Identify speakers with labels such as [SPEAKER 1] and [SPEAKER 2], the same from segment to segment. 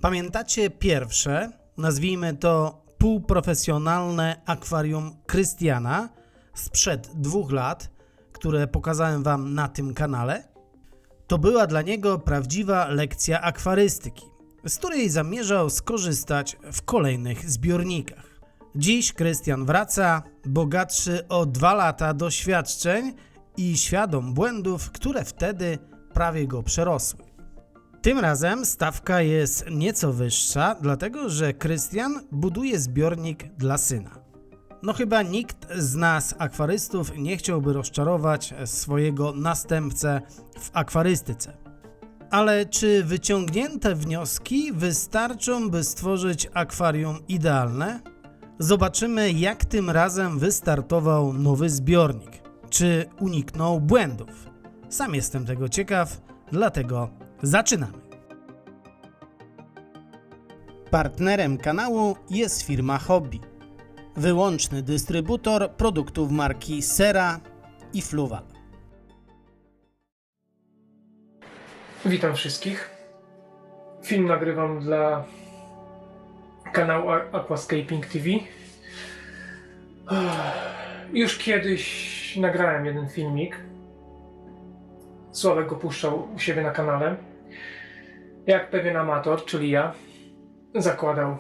[SPEAKER 1] Pamiętacie pierwsze, nazwijmy to półprofesjonalne akwarium Krystiana sprzed 2 lat, które pokazałem wam na tym kanale? To była dla niego prawdziwa lekcja akwarystyki, z której zamierzał skorzystać w kolejnych zbiornikach. Dziś Krystian wraca, bogatszy o 2 lata doświadczeń i świadom błędów, które wtedy prawie go przerosły. Tym razem stawka jest nieco wyższa, dlatego że Krystian buduje zbiornik dla syna. No chyba nikt z nas akwarystów nie chciałby rozczarować swojego następcę w akwarystyce. Ale czy wyciągnięte wnioski wystarczą, by stworzyć akwarium idealne? Zobaczymy, jak tym razem wystartował nowy zbiornik. Czy uniknął błędów? Sam jestem tego ciekaw, dlatego zaczynamy. Partnerem kanału jest firma Hobby, wyłączny dystrybutor produktów marki Sera i Fluval.
[SPEAKER 2] Witam wszystkich. Film nagrywam dla kanału Aquascaping TV. Już kiedyś nagrałem jeden filmik. Sławek go puszczał u siebie na kanale. Jak pewien amator, czyli ja, zakładał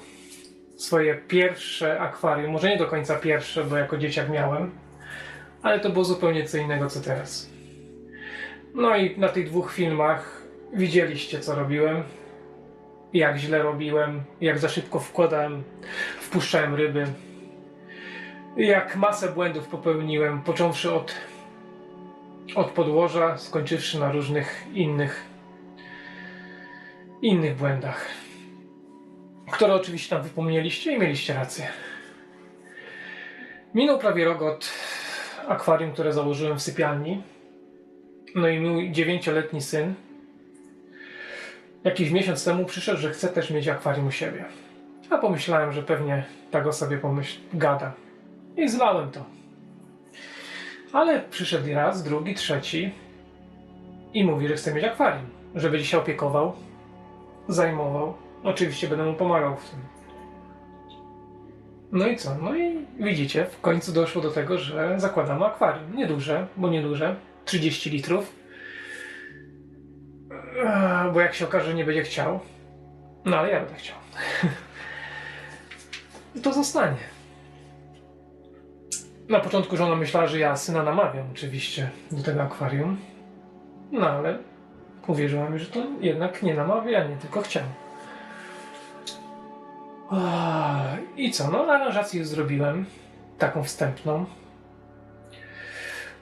[SPEAKER 2] swoje pierwsze akwarium. Może nie do końca pierwsze, bo jako dzieciak miałem, ale to było zupełnie co innego co teraz. No i na tych 2 filmach widzieliście, co robiłem, jak źle robiłem, jak za szybko wpuszczałem ryby, jak masę błędów popełniłem, począwszy od podłoża, skończywszy na różnych innych błędach, które oczywiście tam wypomnieliście i mieliście rację. Minął prawie rok od akwarium, które założyłem w sypialni. No i mój 9-letni syn jakiś miesiąc temu przyszedł, że chce też mieć akwarium u siebie. A pomyślałem, że pewnie tak o sobie gada. I zlałem to. Ale przyszedł raz, drugi, trzeci i mówi, że chce mieć akwarium. Że będzie się opiekował, zajmował. Oczywiście będę mu pomagał w tym. No i co? No i widzicie, w końcu doszło do tego, że zakładamy akwarium. Nieduże, 30 litrów. Bo jak się okaże, że nie będzie chciał, no ale ja będę chciał, to zostanie. Na początku żona myślała, że ja syna namawiam oczywiście do tego akwarium, no ale uwierzyła mi, że to jednak nie namawianie, tylko chciał. I co? No aranżację już zrobiłem, taką wstępną.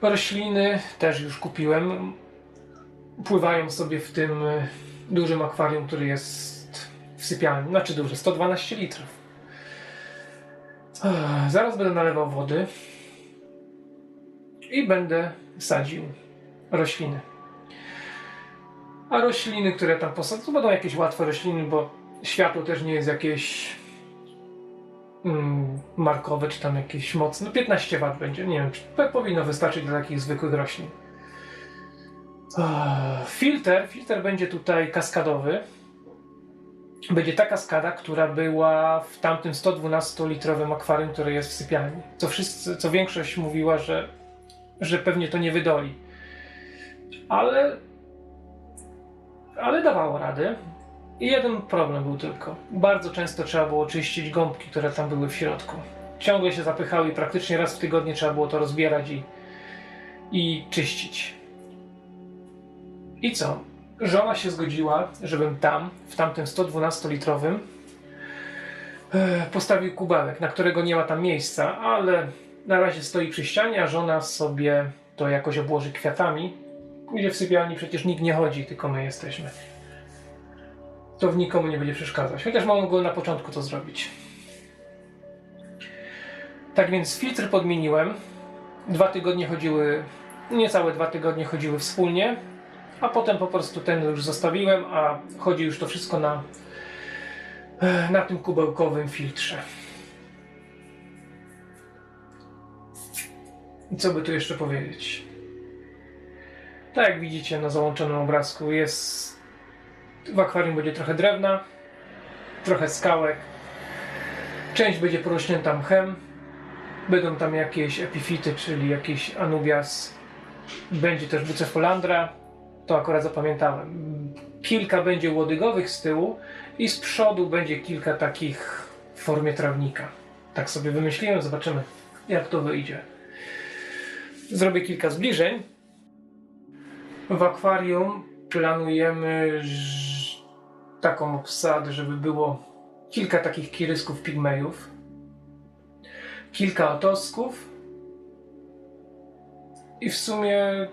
[SPEAKER 2] Rośliny też już kupiłem. Pływają sobie w tym dużym akwarium, który jest w sypialni. Znaczy duży, 112 litrów. Zaraz będę nalewał wody i będę sadził rośliny. A rośliny, które tam posadzę, to będą jakieś łatwe rośliny, bo światło też nie jest jakieś markowe, czy tam jakieś mocne. No 15 W będzie, nie wiem, powinno wystarczyć dla takich zwykłych roślin. Filtr będzie tutaj kaskadowy. Będzie ta kaskada, która była w tamtym 112-litrowym akwarium, które jest w sypialni. Co większość mówiła, że pewnie to nie wydoli. Ale dawało radę. I jeden problem był tylko. Bardzo często trzeba było czyścić gąbki, które tam były w środku. Ciągle się zapychały i praktycznie raz w tygodniu trzeba było to rozbierać i czyścić. I co? Żona się zgodziła, żebym w tamtym 112-litrowym postawił kubełek, na którego nie ma tam miejsca, ale na razie stoi przy ścianie, a żona sobie to jakoś obłoży kwiatami, gdzie w sypialni przecież nikt nie chodzi, tylko my jesteśmy. To nikomu nie będzie przeszkadzać, chociaż mogłem na początku to zrobić. Tak więc filtr podmieniłem. 2 tygodnie chodziły, niecałe 2 tygodnie chodziły wspólnie. A potem po prostu ten już zostawiłem, a chodzi już to wszystko na tym kubełkowym filtrze. I co by tu jeszcze powiedzieć? Tak jak widzicie na załączonym obrazku, w akwarium będzie trochę drewna. trochę skałek. Część będzie porośnięta mchem. Będą tam jakieś epifity, czyli jakiś anubias. Będzie też bucephalandra. To akurat zapamiętałem. Kilka będzie łodygowych z tyłu i z przodu będzie kilka takich w formie trawnika. Tak sobie wymyśliłem, zobaczymy jak to wyjdzie. Zrobię kilka zbliżeń. W akwarium planujemy taką obsadę, żeby było kilka takich kirysków pigmejów, kilka otosków i w sumie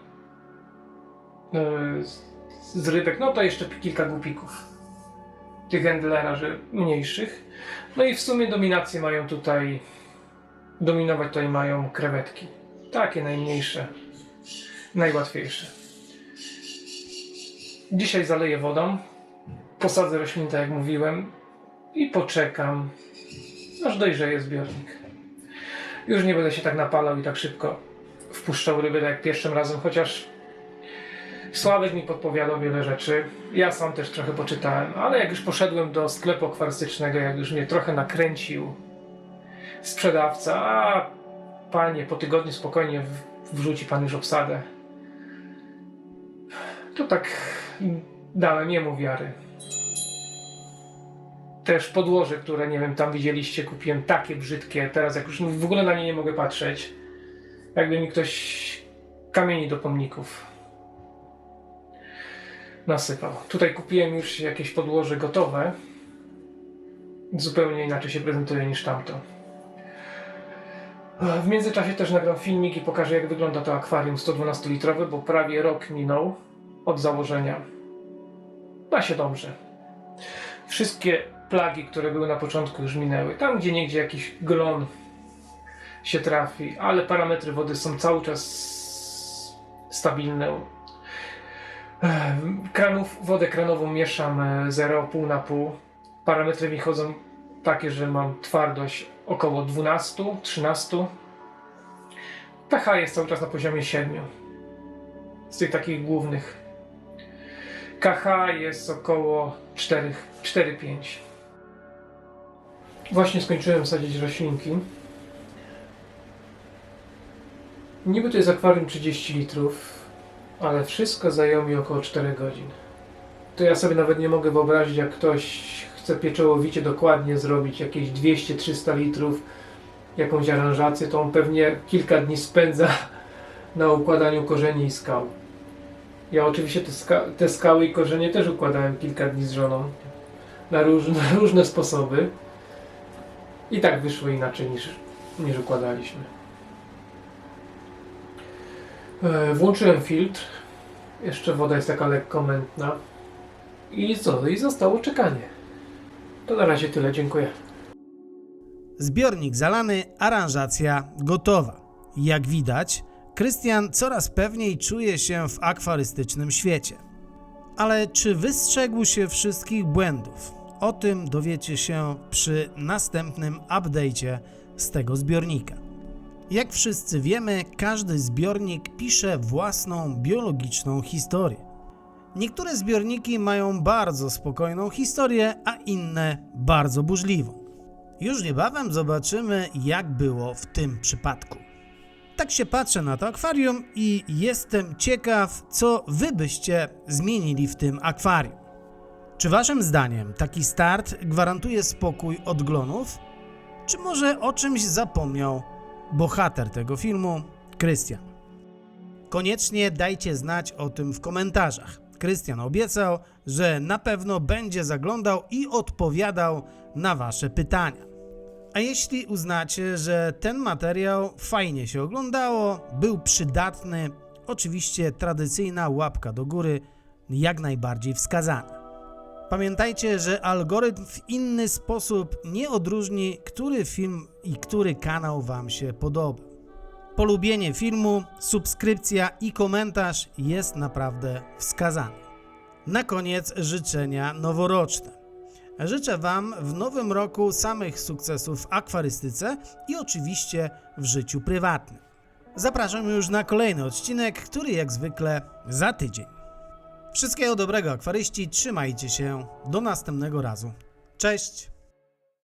[SPEAKER 2] z rybek, no to jeszcze kilka głupików, tych Endlera, mniejszych. No i w sumie dominować tutaj mają krewetki, takie najmniejsze, najłatwiejsze. Dzisiaj zaleję wodą, posadzę rośliny, tak jak mówiłem, i poczekam, aż dojrzeje zbiornik. Już nie będę się tak napalał i tak szybko wpuszczał ryby tak jak pierwszym razem, chociaż Sławek mi podpowiadał wiele rzeczy. Ja sam też trochę poczytałem, ale jak już poszedłem do sklepu akwarystycznego, jak już mnie trochę nakręcił sprzedawca, a panie, po tygodniu spokojnie wrzuci pan już obsadę, to tak dałem jemu wiary. Też podłoże, które nie wiem, tam widzieliście, kupiłem takie brzydkie, teraz jak już w ogóle na nie nie mogę patrzeć. Jakby mi ktoś kamieni do pomników nasypał. Tutaj kupiłem już jakieś podłoże gotowe. Zupełnie inaczej się prezentuje niż tamto. W międzyczasie też nagram filmik i pokażę, jak wygląda to akwarium 112-litrowe, bo prawie rok minął od założenia. Ma się dobrze. Wszystkie plagi, które były na początku, już minęły. Tam gdzie niegdzie jakiś glon się trafi, ale parametry wody są cały czas stabilne. Wodę kranową mieszam 0,5 na pół. Parametry mi chodzą takie, że mam twardość około 12-13. pH jest cały czas na poziomie 7. Z tych takich głównych. KH jest około 4-5. Właśnie skończyłem sadzić roślinki. Niby to jest akwarium 30 litrów, ale wszystko zajęło mi około 4 godzin. To ja sobie nawet nie mogę wyobrazić, jak ktoś chce pieczołowicie dokładnie zrobić jakieś 200-300 litrów, jakąś aranżację, to on pewnie kilka dni spędza na układaniu korzeni i skał. Ja oczywiście te skały i korzenie też układałem kilka dni z żoną na różne sposoby. I tak wyszło inaczej niż układaliśmy. Włączyłem filtr. Jeszcze woda jest taka lekko mętna. I co? I zostało czekanie. To na razie tyle. Dziękuję.
[SPEAKER 1] Zbiornik zalany, aranżacja gotowa. Jak widać, Krystian coraz pewniej czuje się w akwarystycznym świecie. Ale czy wystrzegł się wszystkich błędów? O tym dowiecie się przy następnym update'cie z tego zbiornika. Jak wszyscy wiemy, każdy zbiornik pisze własną biologiczną historię. Niektóre zbiorniki mają bardzo spokojną historię, a inne bardzo burzliwą. Już niebawem zobaczymy, jak było w tym przypadku. Tak się patrzę na to akwarium i jestem ciekaw, co wy byście zmienili w tym akwarium. Czy waszym zdaniem taki start gwarantuje spokój od glonów? Czy może o czymś zapomniał bohater tego filmu, Krystian? Koniecznie dajcie znać o tym w komentarzach. Krystian obiecał, że na pewno będzie zaglądał i odpowiadał na wasze pytania. A jeśli uznacie, że ten materiał fajnie się oglądało, był przydatny, oczywiście tradycyjna łapka do góry jak najbardziej wskazana. Pamiętajcie, że algorytm w inny sposób nie odróżni, który film i który kanał wam się podoba. Polubienie filmu, subskrypcja i komentarz jest naprawdę wskazany. Na koniec życzenia noworoczne. Życzę wam w nowym roku samych sukcesów w akwarystyce i oczywiście w życiu prywatnym. Zapraszam już na kolejny odcinek, który jak zwykle za tydzień. Wszystkiego dobrego akwaryści, trzymajcie się, do następnego razu. Cześć!